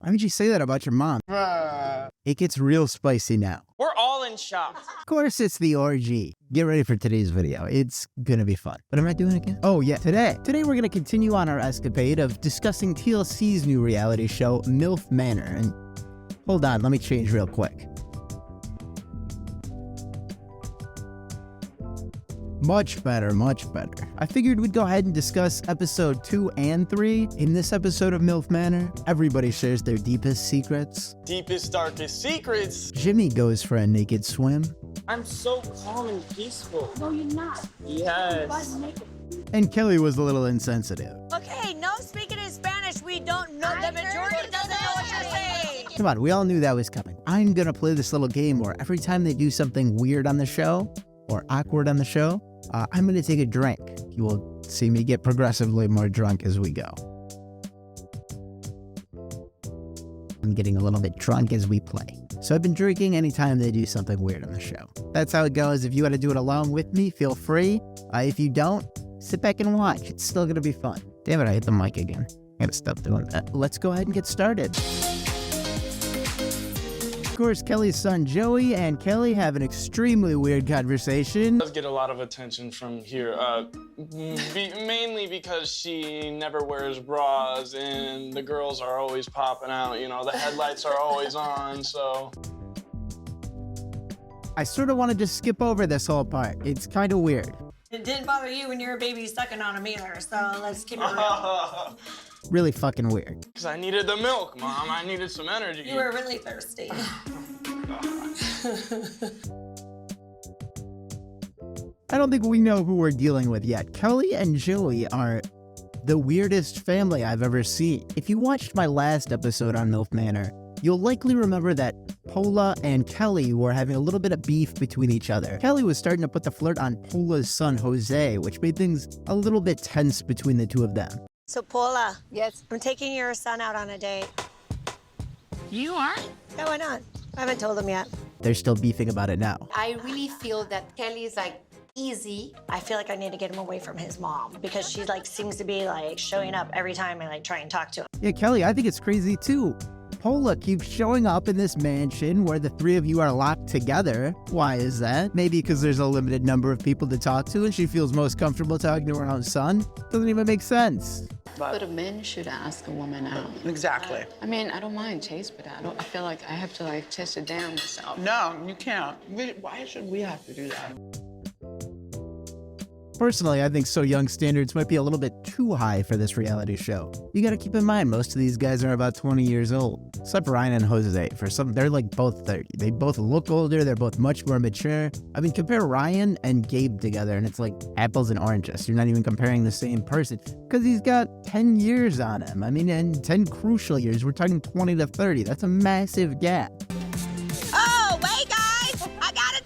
Why would you say that about your mom? It gets real spicy now. We're all in shock. Of course, it's the orgy. Get ready for today's video. It's gonna be fun. What am I doing again? Oh yeah, today we're gonna continue on our escapade of discussing TLC's new reality show, MILF Manor. And hold on, let me change real quick. Much better, much better. I figured we'd go ahead and discuss episode 2 and 3. In this episode of MILF Manor, everybody shares their deepest secrets. Deepest, darkest secrets. Jimmy goes for a naked swim. I'm so calm and peaceful. No, you're not. Yes. And Kelly was a little insensitive. Okay, no speaking in Spanish. We don't know. The majority doesn't know what you're saying. Come on, we all knew that was coming. I'm gonna play this little game where every time they do something weird on the show, or awkward on the show, I'm gonna take a drink. You will see me get progressively more drunk as we go. I'm getting a little bit drunk as we play. So I've been drinking anytime they do something weird on the show. That's how it goes. If you want to do it along with me, feel free. If you don't, sit back and watch. It's still gonna be fun. Damn it, I hit the mic again. I gotta stop doing that. Let's go ahead and get started. Of course, Kelly's son Joey and Kelly have an extremely weird conversation. Does get a lot of attention from here, mainly because she never wears bras and the girls are always popping out. You know, the headlights are always on, so. I sort of want to just skip over this whole part. It's kind of weird. It didn't bother you when you were a baby sucking on him either, so let's keep it real. Really fucking weird. Because I needed the milk, Mom. I needed some energy. You were really thirsty. I don't think we know who we're dealing with yet. Kelly and Joey are the weirdest family I've ever seen. If you watched my last episode on MILF Manor, you'll likely remember that Pola and Kelly were having a little bit of beef between each other. Kelly was starting to put the flirt on Pola's son, Jose, which made things a little bit tense between the two of them. So, Paula. Yes. I'm taking your son out on a date. You are? Yeah, why not? I haven't told him yet. They're still beefing about it now. I really feel that Kelly is like easy. I feel like I need to get him away from his mom because she like seems to be like showing up every time I like try and talk to him. Yeah, Kelly, I think it's crazy too. Pola keeps showing up in this mansion where the three of you are locked together. Why is that? Maybe because there's a limited number of people to talk to and she feels most comfortable talking to her own son? Doesn't even make sense. But a man should ask a woman out. Exactly. I mean, I don't mind taste, but I feel like I have to like test it down myself. No, you can't. Why should we have to do that? Personally, I think So Young standards might be a little bit too high for this reality show. You gotta keep in mind, most of these guys are about 20 years old. Except Ryan and Jose. For some, they're like both 30. They both look older, they're both much more mature. I mean, compare Ryan and Gabe together and it's like apples and oranges. You're not even comparing the same person. Because he's got 10 years on him. I mean, and 10 crucial years. We're talking 20 to 30. That's a massive gap. Oh, wait, guys! I got a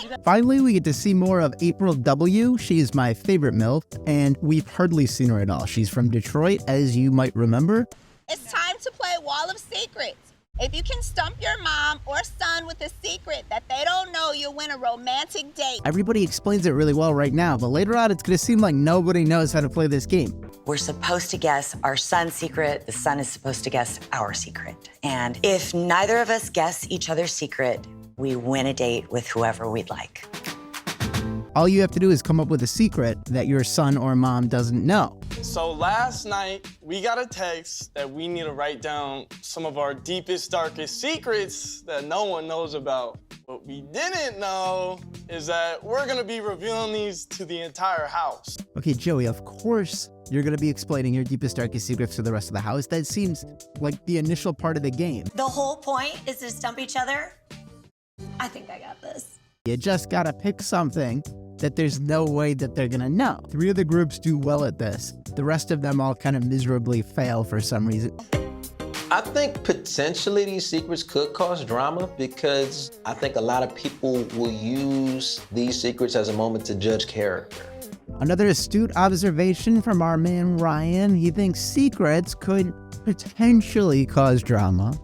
tag! Finally, we get to see more of April W. She's my favorite MILF, and we've hardly seen her at all. She's from Detroit, as you might remember. It's time to play Wall of Secrets. If you can stump your mom or son with a secret that they don't know, you'll win a romantic date. Everybody explains it really well right now, but later on, it's going to seem like nobody knows how to play this game. We're supposed to guess our son's secret. The son is supposed to guess our secret. And if neither of us guess each other's secret, we win a date with whoever we'd like. All you have to do is come up with a secret that your son or mom doesn't know. So last night, we got a text that we need to write down some of our deepest, darkest secrets that no one knows about. What we didn't know is that we're gonna be revealing these to the entire house. Okay, Joey, of course you're going to be explaining your deepest, darkest secrets to the rest of the house. That seems like the initial part of the game. The whole point is to stump each other. I think I got this. You just got to pick something that there's no way that they're going to know. 3 of the groups do well at this. The rest of them all kind of miserably fail for some reason. I think potentially these secrets could cause drama because I think a lot of people will use these secrets as a moment to judge character. Another astute observation from our man Ryan. He thinks secrets could potentially cause drama.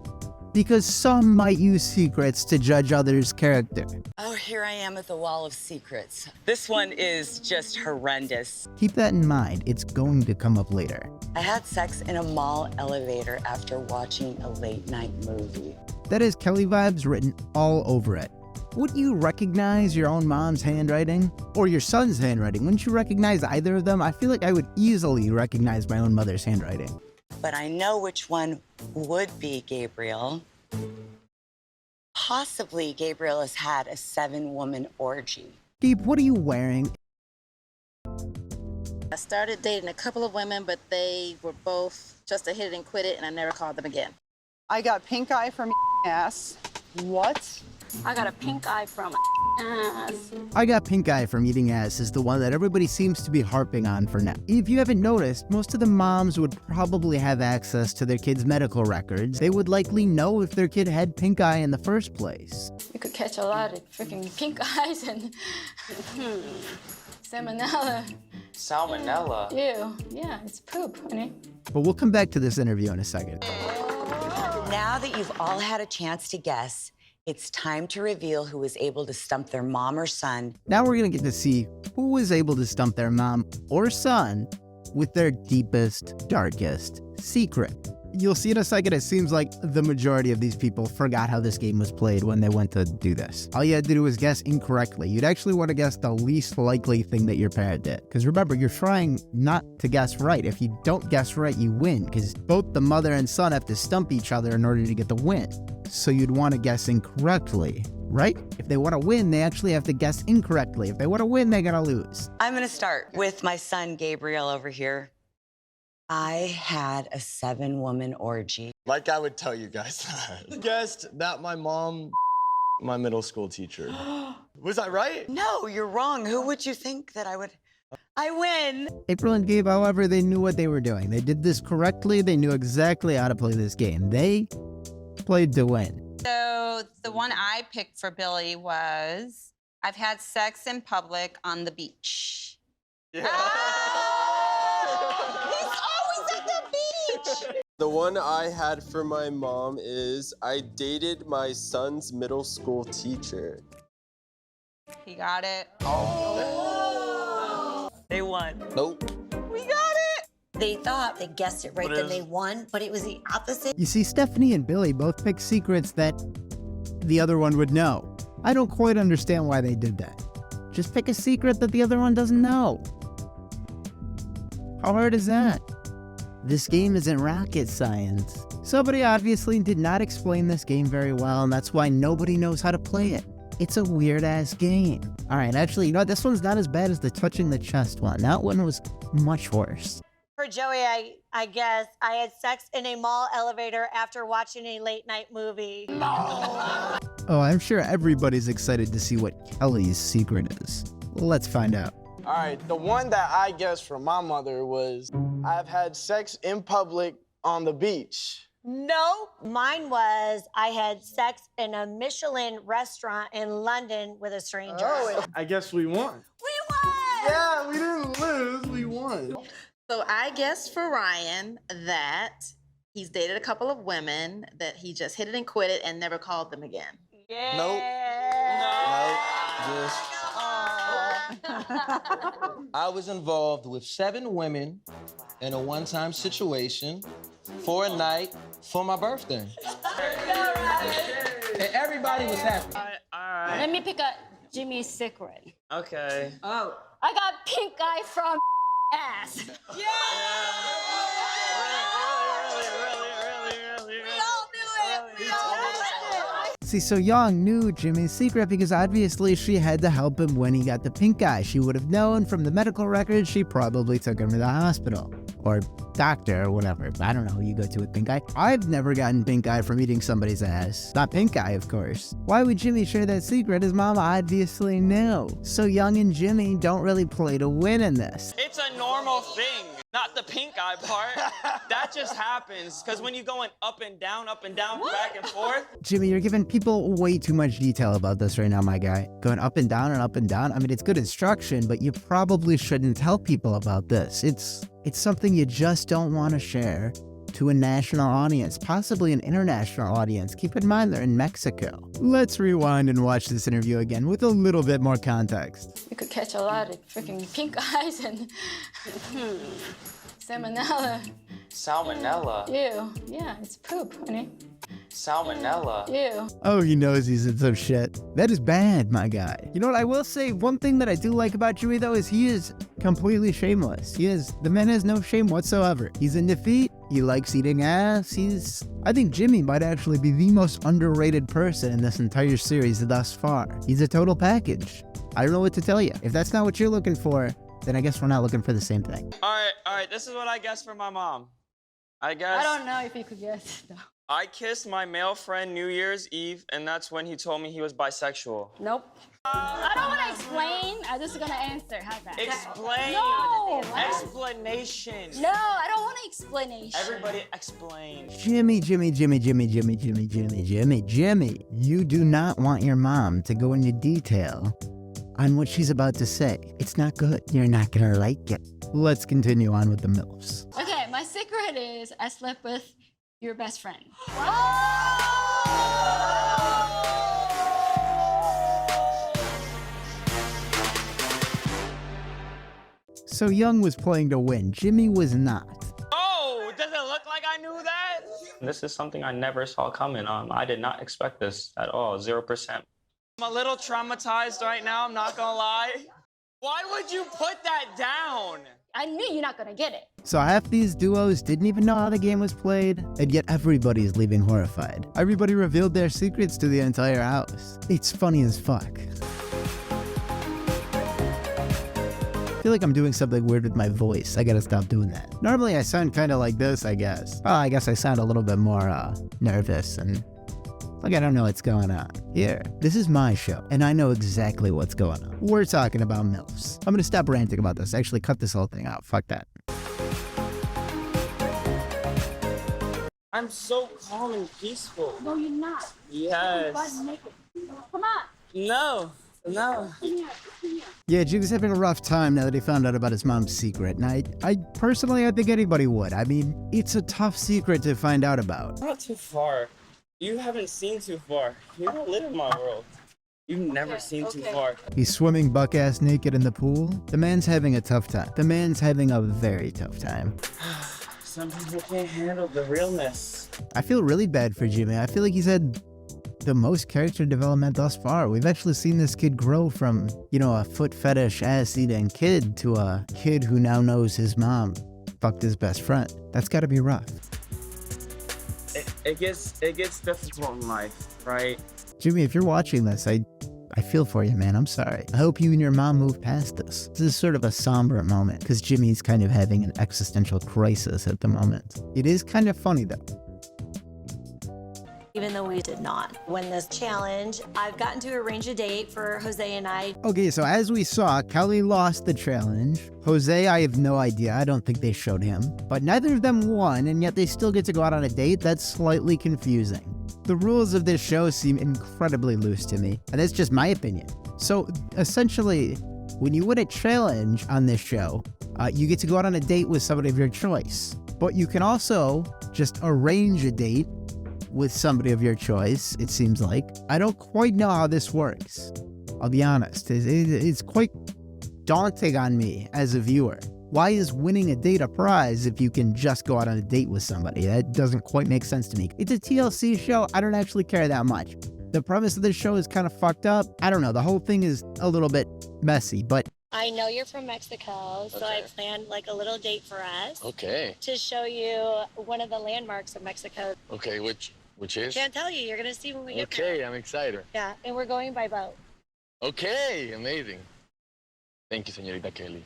Because some might use secrets to judge others' character. Oh, here I am at the wall of secrets. This one is just horrendous. Keep that in mind, it's going to come up later. I had sex in a mall elevator after watching a late night movie. That is Kelly vibes written all over it. Wouldn't you recognize your own mom's handwriting? Or your son's handwriting? Wouldn't you recognize either of them? I feel like I would easily recognize my own mother's handwriting. But I know which one would be Gabriel. Possibly Gabriel has had a 7-woman orgy. Gabe, what are you wearing? I started dating a couple of women, but they were both just a hit it and quit it, and I never called them again. I got pink eye from ass. What? I got a pink eye from ass. I got pink eye from eating ass is the one that everybody seems to be harping on for now. If you haven't noticed, most of the moms would probably have access to their kids' medical records. They would likely know if their kid had pink eye in the first place. You could catch a lot of freaking pink eyes and salmonella. Salmonella? Ew. Yeah, it's poop, honey. But we'll come back to this interview in a second. Now that you've all had a chance to guess, it's time to reveal who was able to stump their mom or son. Now we're gonna get to see who was able to stump their mom or son with their deepest, darkest secret. You'll see in a second, it seems like the majority of these people forgot how this game was played when they went to do this. All you had to do was guess incorrectly. You'd actually want to guess the least likely thing that your parent did. Because remember, you're trying not to guess right. If you don't guess right, you win. Because both the mother and son have to stump each other in order to get the win. So you'd want to guess incorrectly, right? If they want to win, they actually have to guess incorrectly. If they want to win, they're gonna lose. I'm gonna start with my son, Gabriel, over here. I had a 7-woman orgy. Like I would tell you guys that. Guessed that my mom, my middle school teacher. Was I right? No, you're wrong. Who would you think that I would? I win. April and Gabe, however, they knew what they were doing. They did this correctly. They knew exactly how to play this game. They played to win. So the one I picked for Billy was, I've had sex in public on the beach. Yeah. The one I had for my mom is I dated my son's middle school teacher. He got it. Oh. They won. Nope. We got it. They thought they guessed it right, then they won, but it was the opposite. You see, Stephanie and Billy both picked secrets that the other one would know. I don't quite understand why they did that. Just pick a secret that the other one doesn't know. How hard is that? This game isn't rocket science. Somebody obviously did not explain this game very well, and that's why nobody knows how to play it. It's a weird-ass game. All right, actually, you know what? This one's not as bad as the touching the chest one. That one was much worse. For Joey, I guess I had sex in a mall elevator after watching a late night movie. Oh, I'm sure everybody's excited to see what Kelly's secret is. Let's find out. All right, the one that I guessed from my mother was, I've had sex in public on the beach. No, mine was I had sex in a Michelin restaurant in London with a stranger. Oh, I guess we won. We won! Yeah, we didn't lose, we won. So I guessed for Ryan that he's dated a couple of women that he just hit it and quit it and never called them again. Yeah. Nope. Nope. I was involved with 7 women in a one-time situation for a night for my birthday. And everybody was happy. All right. Let me pick up Jimmy's secret. Okay. Oh. I got pink eye from ass. Yeah! See, so Young knew Jimmy's secret because obviously she had to help him when he got the pink eye. She would have known from the medical records. She probably took him to the hospital or doctor or whatever. I don't know who you go to with pink eye. I've never gotten pink eye from eating somebody's ass. Not pink eye, of course. Why would Jimmy share that secret? His mom obviously knew. So Young and Jimmy don't really play to win in this. It's a normal thing, not the pink eye part. That just happens, because when you're going up and down, back and forth. Jimmy, you're giving people way too much detail about this right now, my guy. Going up and down and up and down. I mean, it's good instruction, but you probably shouldn't tell people about this. It's something you just don't want to share to a national audience, possibly an international audience. Keep in mind they're in Mexico. Let's rewind and watch this interview again with a little bit more context. You could catch a lot of freaking pink eyes and salmonella. Salmonella? Ew. Yeah, it's poop, honey. Salmonella? Ew. Oh, he knows he's in some shit. That is bad, my guy. You know what, I will say, one thing that I do like about Jimmy, though, is he is completely shameless. The man has no shame whatsoever. He's in defeat. He likes eating ass. I think Jimmy might actually be the most underrated person in this entire series thus far. He's a total package. I don't know what to tell you. If that's not what you're looking for, then I guess we're not looking for the same thing. All right, this is what I guess for my mom. I guess. I don't know if you could guess, though. I kissed my male friend New Year's Eve, and that's when he told me he was bisexual. Nope. I don't want to explain. I'm just going to answer. How's that? Explain. No. Explanation. No, I don't want an explanation. Everybody explain. Jimmy, you do not want your mom to go into detail on what she's about to say. It's not good. You're not gonna like it. Let's continue on with the MILFs. Okay, my secret is I slept with your best friend. So Young was playing to win. Jimmy was not. Oh, does it look like I knew that? This is something I never saw coming. I did not expect this at all, 0%. I'm a little traumatized right now, I'm not gonna lie. Why would you put that down? I knew you're not gonna get it. So half these duos didn't even know how the game was played, and yet everybody's leaving horrified. Everybody revealed their secrets to the entire house. It's funny as fuck. I feel like I'm doing something weird with my voice. I gotta stop doing that. Normally I sound kind of like this, I guess. Oh, I guess I sound a little bit more nervous and like I don't know what's going on. Here, this is my show, and I know exactly what's going on. We're talking about MILFs. I'm gonna stop ranting about this. Actually, cut this whole thing out. Fuck that. I'm so calm and peaceful. No, you're not. Yes. Come on. No. Yeah, Jimmy's having a rough time now that he found out about his mom's secret, and I personally, I think anybody would. I mean, it's a tough secret to find out about. Not too far. You haven't seen too far. You don't live in my world. You've never seen too far. He's swimming buck-ass naked in the pool. The man's having a tough time. The man's having a very tough time. Some people can't handle the realness. I feel really bad for Jimmy. I feel like he's had the most character development thus far. We've actually seen this kid grow from, you know, a foot fetish ass-eating kid to a kid who now knows his mom fucked his best friend. That's gotta be rough. It gets difficult in life, right? Jimmy, if you're watching this, I feel for you, man. I'm sorry. I hope you and your mom move past this. This is sort of a somber moment because Jimmy's kind of having an existential crisis at the moment. It is kind of funny, though. Even though we did not win this challenge, I've gotten to arrange a date for Jose and I. Okay, so as we saw, Kelly lost the challenge. Jose, I have no idea. I don't think they showed him. But neither of them won, and yet they still get to go out on a date? That's slightly confusing. The rules of this show seem incredibly loose to me, and that's just my opinion. So, essentially, when you win a challenge on this show, you get to go out on a date with somebody of your choice. But you can also just arrange a date with somebody of your choice, it seems like. I don't quite know how this works. I'll be honest. It's quite daunting on me as a viewer. Why is winning a date a prize if you can just go out on a date with somebody? That doesn't quite make sense to me. It's a TLC show. I don't actually care that much. The premise of this show is kind of fucked up. I don't know. The whole thing is a little bit messy, but I know you're from Mexico, so I planned like a little date for us. Okay. To show you one of the landmarks of Mexico. Okay, which is? Can't tell you. You're gonna see when we get there. Okay, I'm excited. Yeah, and we're going by boat. Okay, amazing. Thank you, Señorita Kelly.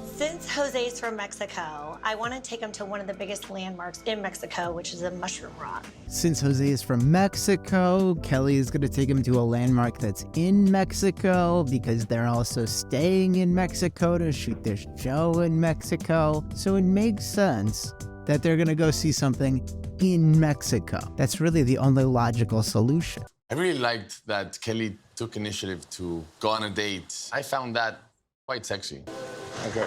Since Jose's from Mexico, I want to take him to one of the biggest landmarks in Mexico, which is a mushroom rock. Since Jose is from Mexico, Kelly is going to take him to a landmark that's in Mexico because they're also staying in Mexico to shoot their show in Mexico. So it makes sense that they're going to go see something in Mexico. That's really the only logical solution. I really liked that Kelly took initiative to go on a date. I found that quite sexy. Okay.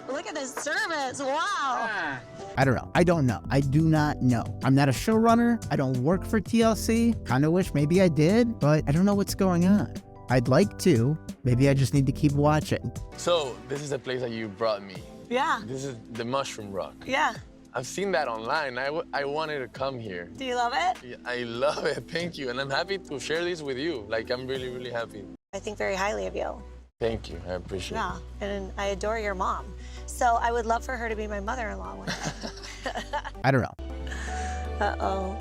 Look at service. Wow. I don't know. I don't know. I do not know. I'm not a showrunner. I don't work for TLC. Kind of wish maybe I did, but I don't know what's going on. I'd like to. Maybe I just need to keep watching. So, this is the place that you brought me. Yeah. This is the Mushroom Rock. Yeah. I've seen that online. I wanted to come here. Do you love it? Yeah, I love it. Thank you. And I'm happy to share this with you. Like, I'm really, really happy. I think very highly of you. Thank you. I appreciate it. Yeah, and I adore your mom. So I would love for her to be my mother-in-law one day. I don't know. Uh-oh.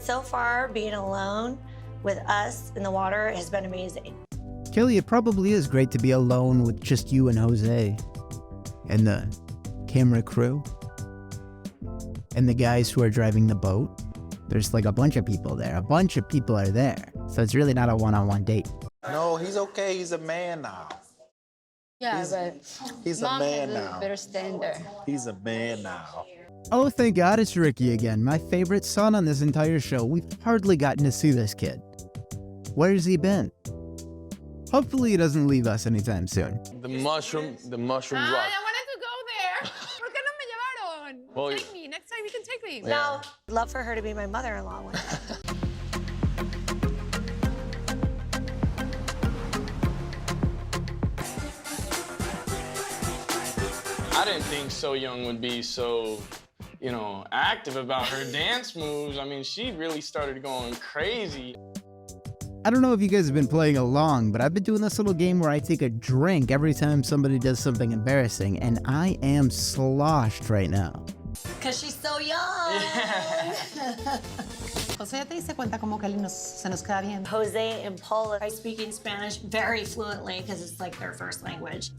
So far, being alone with us in the water has been amazing. Kelly, it probably is great to be alone with just you and Jose. And the camera crew. And the guys who are driving the boat. There's like a bunch of people there. A bunch of people are there. So it's really not a one-on-one date. No, he's okay. He's a man now. Yeah, He's a Mom man has a now. better standard. He's a man now. Oh, thank God it's Ricky again. My favorite son on this entire show. We've hardly gotten to see this kid. Where's he been? Hopefully he doesn't leave us anytime soon. The mushroom rock. I wanted to go there. ¿Por qué no me llevaron? Well, Take me. Next time you can take me. No, I'd love for her to be my mother-in-law one day. I didn't think So Young would be so, active about her dance moves. I mean, she really started going crazy. I don't know if you guys have been playing along, but I've been doing this little game where I take a drink every time somebody does something embarrassing, and I am sloshed right now. Because she's so young. Jose, ¿ya te diste cuenta cómo Kelly se nos queda bien? Jose and Paula are speaking Spanish very fluently because it's like their first language.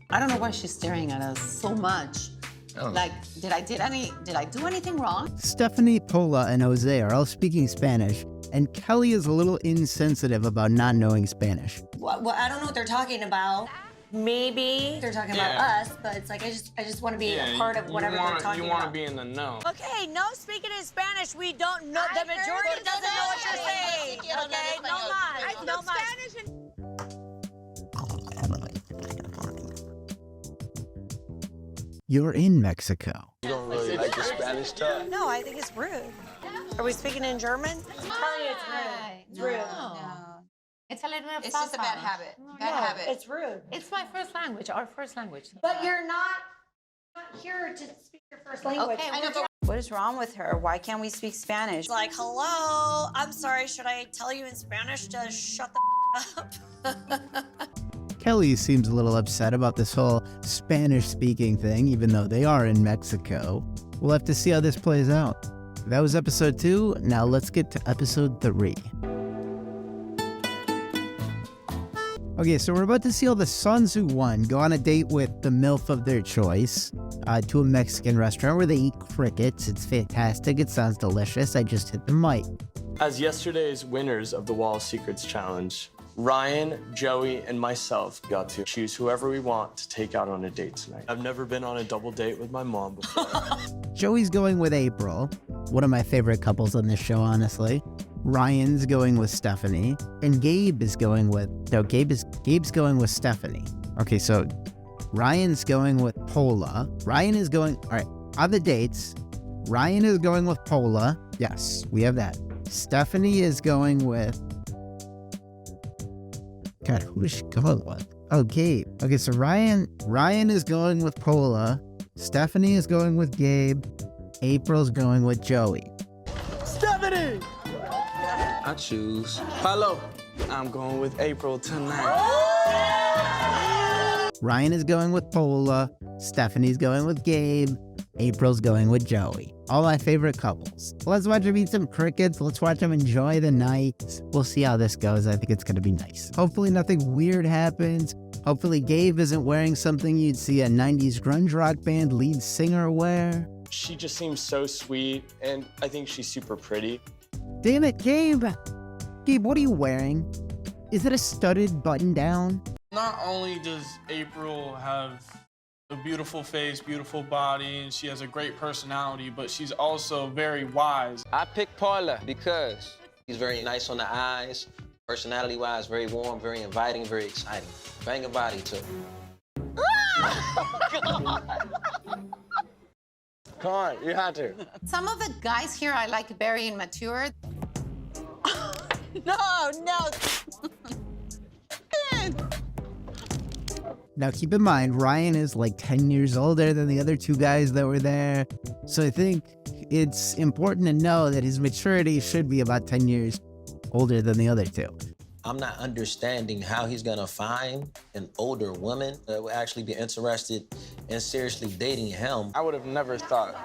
I don't know why she's staring at us so much. Like, did I do anything wrong? Stephanie, Paula, and Jose are all speaking Spanish, and Kelly is a little insensitive about not knowing Spanish. Well, I don't know what they're talking about. Maybe they're talking about us, but it's like I just want to be a part of whatever they're talking about. You want to be in the know. Okay, no speaking in Spanish. We don't know. The majority doesn't know what you're saying. Okay, no más. No más. You're in Mexico. You don't really like the Spanish talk? No, I think it's rude. Are we speaking in German? I'm telling you, it's rude. It's rude. No. It's a little bit of It's just a bad habit. Bad habit. It's rude. It's my first language, our first language. But you're not here to speak your first language. Okay, I know, but What is wrong with her? Why can't we speak Spanish? It's like, hello, I'm sorry, should I tell you in Spanish to shut the up? Kelly seems a little upset about this whole Spanish-speaking thing, even though they are in Mexico. We'll have to see how this plays out. That was episode 2. Now let's get to episode 3. Okay, so we're about to see all the sons who won go on a date with the MILF of their choice to a Mexican restaurant where they eat crickets. It's fantastic. It sounds delicious. I just hit the mic. As yesterday's winners of the Wall of Secrets challenge, Ryan, Joey, and myself got to choose whoever we want to take out on a date tonight. I've never been on a double date with my mom before. Joey's going with April, one of my favorite couples on this show, honestly. Ryan's going with Stephanie, and Gabe's going with going with Stephanie. Okay, so Ryan's going with Paula. All right, on the dates, Ryan is going with Paula. Yes, we have that. Stephanie is going with, God, who is she going with? Oh, Gabe. Okay, so Ryan is going with Paula. Stephanie is going with Gabe. April's going with Joey. Stephanie! I choose. Hello. I'm going with April tonight. Ryan is going with Paula. Stephanie's going with Gabe. April's going with Joey. All my favorite couples. Let's watch them eat some crickets. Let's watch them enjoy the night. We'll see how this goes. I think it's going to be nice. Hopefully nothing weird happens. Hopefully Gabe isn't wearing something you'd see a 90s grunge rock band lead singer wear. She just seems so sweet, and I think she's super pretty. Damn it, Gabe! Gabe, what are you wearing? Is it a studded button down? Not only does April have a beautiful face, beautiful body, and she has a great personality, but she's also very wise. I picked Paula because she's very nice on the eyes, personality-wise, very warm, very inviting, very exciting. Banging body, too. Come on, you had to. Some of the guys here I like very immature. No. Now keep in mind, Ryan is like 10 years older than the other two guys that were there. So I think it's important to know that his maturity should be about 10 years older than the other two. I'm not understanding how he's gonna find an older woman that would actually be interested in seriously dating him. I would have never thought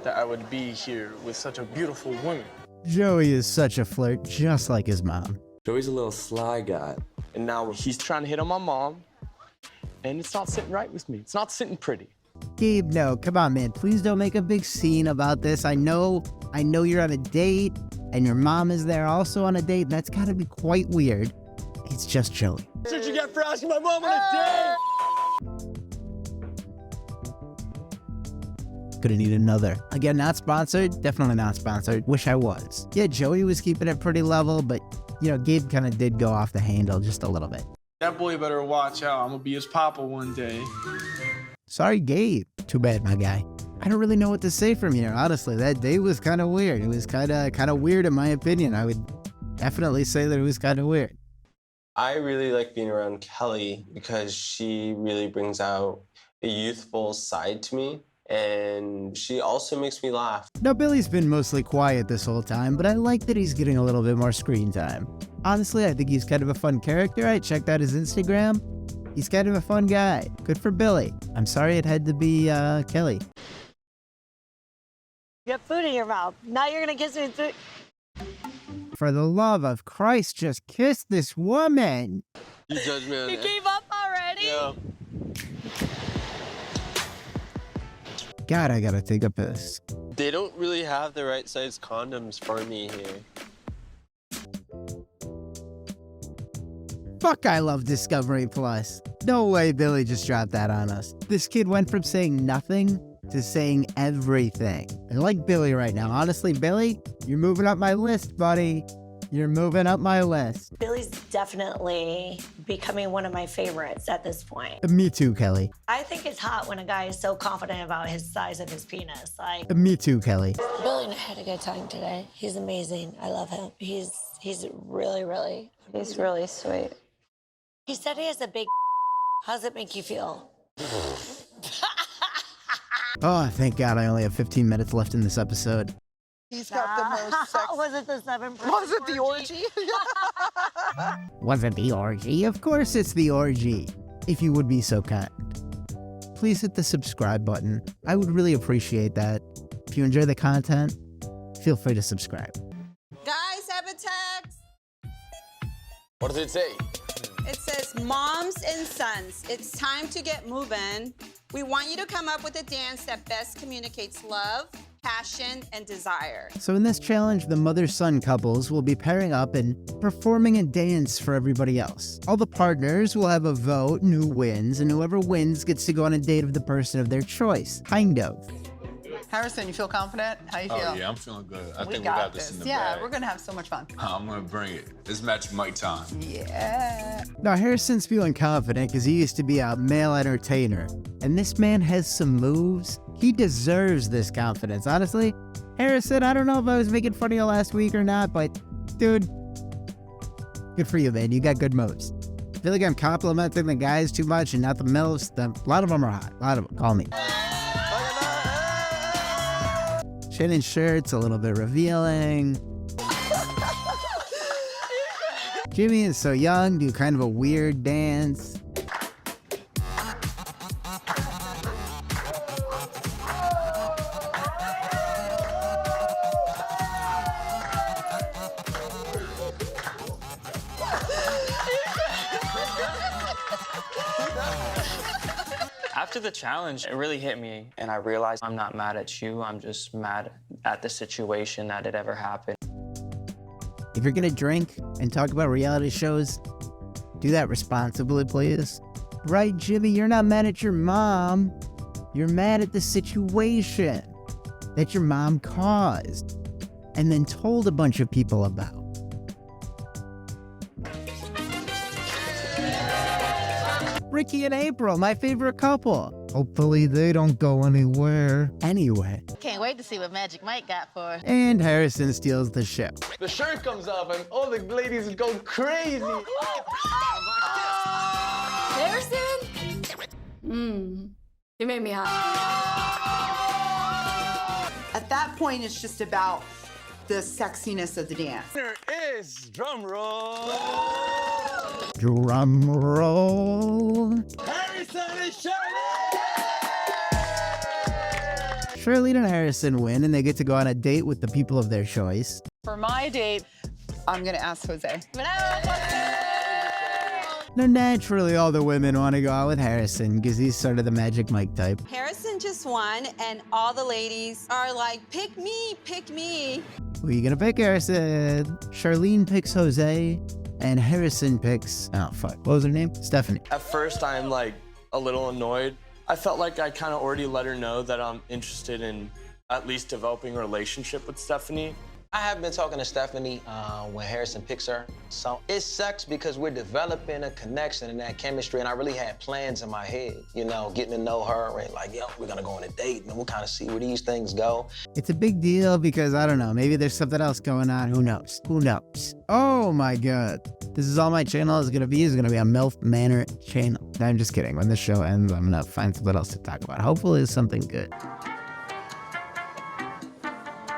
that I would be here with such a beautiful woman. Joey is such a flirt, just like his mom. Joey's a little sly guy. And now he's trying to hit on my mom. And it's not sitting right with me. It's not sitting pretty. Gabe, no, come on, man. Please don't make a big scene about this. I know you're on a date, and your mom is there also on a date. That's gotta be quite weird. It's just Joey. That's what you get for asking my mom on a date! Gonna need another. Again, not sponsored. Definitely not sponsored. Wish I was. Yeah, Joey was keeping it pretty level, but, you know, Gabe kind of did go off the handle just a little bit. That boy better watch out. I'm gonna be his papa one day. Sorry, Gabe. Too bad, my guy. I don't really know what to say from here, honestly. That day was kind of weird. It was kind of weird in my opinion. I would definitely say that it was kind of weird. I really like being around Kelly because she really brings out a youthful side to me, and she also makes me laugh. Now, Billy's been mostly quiet this whole time, but I like that he's getting a little bit more screen time. Honestly, I think he's kind of a fun character. I checked out his Instagram. He's kind of a fun guy. Good for Billy. I'm sorry it had to be Kelly. You got food in your mouth. Now you're gonna kiss me through. For the love of Christ, just kiss this woman. You judge me on You that. gave up already? Yeah. God, I gotta take a piss. They don't really have the right size condoms for me here. Fuck, I love Discovery Plus. No way Billy just dropped that on us. This kid went from saying nothing to saying everything. I like Billy right now. Honestly, Billy, you're moving up my list, buddy. You're moving up my list. Billy's definitely becoming one of my favorites at this point. Me too, Kelly. I think it's hot when a guy is so confident about his size of his penis. Like, Me too, Kelly. Billy and I had a good time today. He's amazing. I love him. He's really, really. He's really sweet. He said he has a big. How does it make you feel? Oh, thank God I only have 15 minutes left in this episode. He's got the most sex. Was it the 7%? Was it the orgy? Was it the orgy? Of course it's the orgy. If you would be so kind. Please hit the subscribe button. I would really appreciate that. If you enjoy the content, feel free to subscribe. Guys, have a text. What does it say? It says, moms and sons, it's time to get moving. We want you to come up with a dance that best communicates love, passion, and desire. So in this challenge, the mother-son couples will be pairing up and performing a dance for everybody else. All the partners will have a vote and who wins, and whoever wins gets to go on a date with the person of their choice. Kind of. Harrison, you feel confident? How you feel? Oh, yeah, I'm feeling good. I think we got got this in the Yeah, bag. we're gonna have so much fun. I'm gonna bring it. It's Magic Mike time. Yeah. Now, Harrison's feeling confident because he used to be a male entertainer. And this man has some moves. He deserves this confidence. Honestly, Harrison, I don't know if I was making fun of you last week or not, but dude, good for you, man. You got good moves. I feel like I'm complimenting the guys too much and not the MILFs. A lot of them are hot. A lot of them. Call me. Shannon shirt's a little bit revealing. Jimmy is so young, do kind of a weird dance. After the challenge, it really hit me, and I realized I'm not mad at you. I'm just mad at the situation that it ever happened. If you're gonna drink and talk about reality shows, do that responsibly, please. Right, Jimmy? You're not mad at your mom. You're mad at the situation that your mom caused and then told a bunch of people about. Ricky and April, my favorite couple. Hopefully they don't go anywhere. Anyway. Can't wait to see what Magic Mike got for her. And Harrison steals the show. The shirt comes off and all the ladies go crazy. Harrison? You made me hot. At that point, it's just about the sexiness of the dance. Winner is drum roll. Drum roll. Harrison and Charlene and Harrison win, and they get to go on a date with the people of their choice. For my date, I'm gonna ask Jose. Now, naturally, all the women want to go out with Harrison because he's sort of the Magic Mike type. Harrison just won, and all the ladies are like, pick me, pick me. Who are you gonna pick, Harrison? Charlene picks Jose, and Harrison picks, oh fuck, what was her name? Stephanie. At first, I'm like a little annoyed. I felt like I kind of already let her know that I'm interested in at least developing a relationship with Stephanie. I have been talking to Stephanie when Harrison picks her. So it sucks because we're developing a connection and that chemistry, and I really had plans in my head, you know, getting to know her and like, yo, we're gonna go on a date and we'll kind of see where these things go. It's a big deal because, I don't know, maybe there's something else going on. Who knows? Who knows? Oh my God. This is all my channel is gonna be a MILF Manor channel. No, I'm just kidding. When the show ends, I'm gonna find something else to talk about. Hopefully it's something good.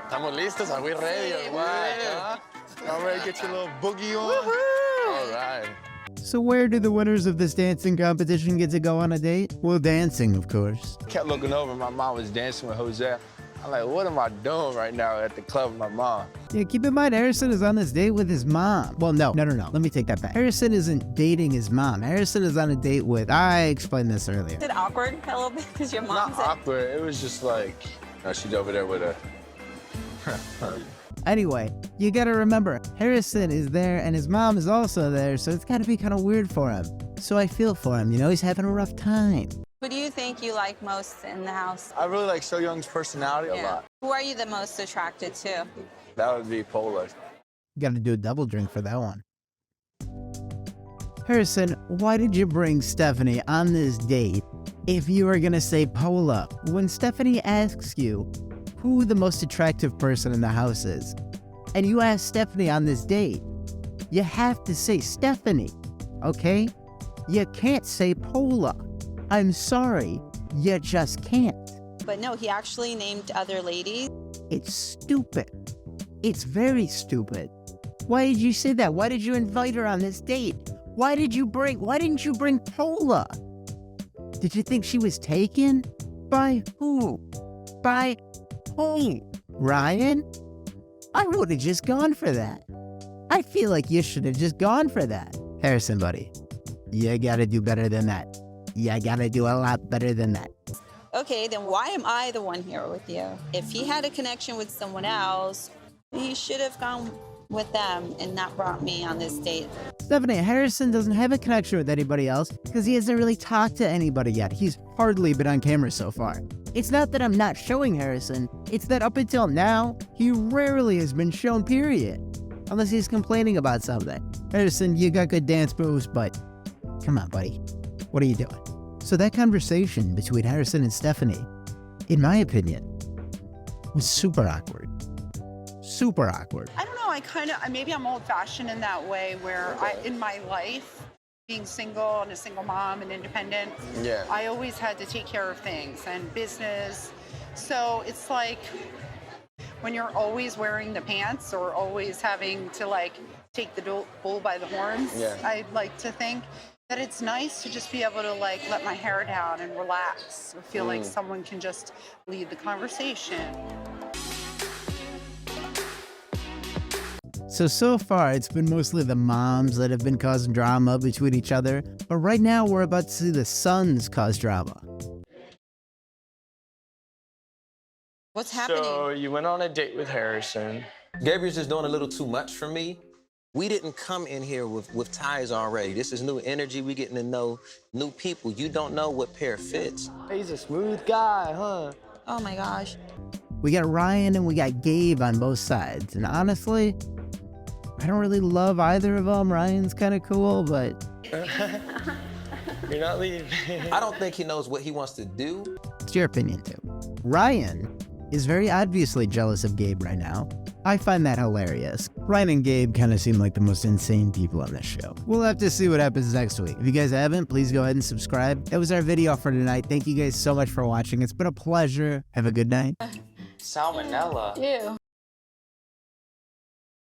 Estamos listos? Are we ready or what? Y'all ready to get your little boogie on? All right. So where do the winners of this dancing competition get to go on a date? Well, dancing, of course. Kept looking over, my mom was dancing with Jose. I'm like, what am I doing right now at the club with my mom? Yeah, keep in mind, Harrison is on this date with his mom. Well, no. Let me take that back. Harrison isn't dating his mom. Harrison is on a date with, I explained this earlier. Is it awkward a little bit because your mom's Not awkward, it was just like, she's over there with her. Anyway, you gotta remember, Harrison is there and his mom is also there, so it's gotta be kind of weird for him. So I feel for him, you know, he's having a rough time. Who do you think you like most in the house? I really like So Young's personality a lot. Who are you the most attracted to? That would be Pola. Gotta do a double drink for that one. Harrison, why did you bring Stephanie on this date if you were gonna say Pola? When Stephanie asks you who the most attractive person in the house is, and you ask Stephanie on this date, you have to say Stephanie, okay? You can't say Pola. I'm sorry, you just can't. But no, he actually named other ladies. It's stupid. It's very stupid. Why did you say that? Why did you invite her on this date? Why didn't you bring Pola? Did you think she was taken? By who? By who? Ryan? I would have just gone for that. I feel like you should have just gone for that. Harrison, buddy, you gotta do better than that. You gotta do a lot better than that. Okay, then why am I the one here with you? If he had a connection with someone else, he should have gone with them and not brought me on this date. Stephanie, Harrison doesn't have a connection with anybody else because he hasn't really talked to anybody yet. He's hardly been on camera so far. It's not that I'm not showing Harrison, it's that up until now, he rarely has been shown, period. Unless he's complaining about something. Harrison, you got good dance moves, but come on, buddy. What are you doing? So that conversation between Harrison and Stephanie, in my opinion, was super awkward. Super awkward. I don't know, maybe I'm old-fashioned in that way where in my life, being single and a single mom and independent, I always had to take care of things and business. So it's like when you're always wearing the pants or always having to like take the bull by the horns, I like to think that it's nice to just be able to like let my hair down and relax or feel like someone can just lead the conversation. So far, it's been mostly the moms that have been causing drama between each other, but right now we're about to see the sons cause drama. What's happening? So you went on a date with Harrison. Gabriel's just doing a little too much for me. We didn't come in here with ties already. This is new energy. We getting to know new people. You don't know what pair fits. He's a smooth guy, huh? Oh my gosh. We got Ryan and we got Gabe on both sides, and honestly, I don't really love either of them. Ryan's kind of cool, but You're not leaving. I don't think he knows what he wants to do. It's your opinion too. Ryan is very obviously jealous of Gabe right now. I find that hilarious. Ryan and Gabe kind of seem like the most insane people on this show. We'll have to see what happens next week. If you guys haven't, please go ahead and subscribe. That was our video for tonight. Thank you guys so much for watching. It's been a pleasure. Have a good night. Salmonella. Ew.